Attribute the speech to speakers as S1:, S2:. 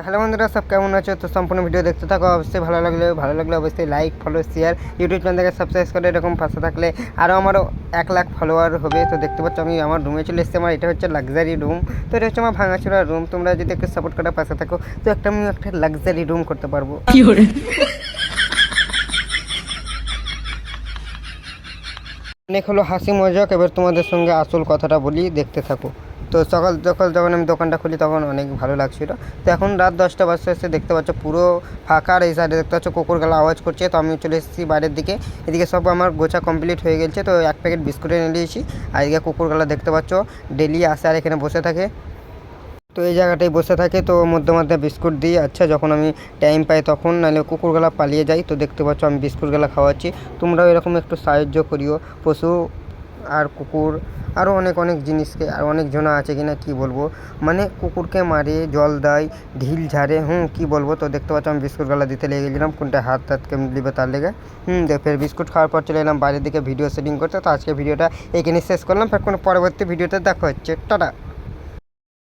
S1: Hello বন্ধুরা, সব কেমন আছো? তো সম্পূর্ণ ভিডিও দেখতে থাকো। অবশ্যই ভালো লাগলে অবশ্যই লাইক, ফলো, শেয়ার, ইউটিউব চ্যানেলকে সাবস্ক্রাইব করে এরকম পাশে থাকলে আরও আমারও 1 লাখ ফলোয়ার হবে। তো দেখতে পাচ্ছ আমি আমার রুমে চলে এসেছি। আমার এটা হচ্ছে লাক্সারি রুম। তো এটা হচ্ছে আমার ভাঙাচোরা রুম। তোমরা যদি একটু সাপোর্ট করে পাশে থাকো তো আমি একটা লাক্সারি রুম করতে পারবো। অনেক হলো হাসি মজাক, এবার তোমাদের সঙ্গে আসল কথাটা বলি, দেখতে থাকো। তো সকাল সকাল যখন আমি দোকানটা খুলি তখন অনেক ভালো লাগছিলো। তো এখন রাত 10টা বাজতে এসে দেখতে পাচ্ছ পুরো ফাঁকা। আর এই সাইডে দেখতে পাচ্ছ কুকুরগুলো আওয়াজ করছে। তো আমি চলে এসেছি বাইরের দিকে। এদিকে সব আমার গোছা কমপ্লিট হয়ে গেছে। তো 1 প্যাকেট বিস্কুট এনে দিয়েছি। আর এদিকে কুকুরগুলো দেখতে পাচ্ছ ডেলি আসে আর এখানে বসে থাকে। তো এই জায়গাটায় বসে থাকে। তো মধ্যে মধ্যে বিস্কুট দিই, আচ্ছা যখন আমি টাইম পাই তখন, নাহলে কুকুরগুলো পালিয়ে যায়। তো দেখতে পাচ্ছ আমি বিস্কুটগুলো খাওয়াচ্ছি। তোমরাও এরকম একটু সাহায্য করিও। পশু আর কুকুর আরও অনেক জিনিসকে, আর অনেকজনা আছে কিনা কি বলবো, মানে কুকুরকে মারে, জল দেয়, ঢিল ঝাড়ে, কি বলবো। তো দেখতে পাচ্ছ আমি বিস্কুটগুলো দিতে লেগে গেছিলাম, কোনটা হাত কেমন দিবে তার লেগে। ফের বিস্কুট খাওয়ার পর চলে এলাম বাইরের দিকে ভিডিও সেটিং করতে। তো আজকে ভিডিওটা এখানে শেষ করলাম। ফের কোনো পরবর্তী ভিডিওতে দেখা হচ্ছে। টাটা।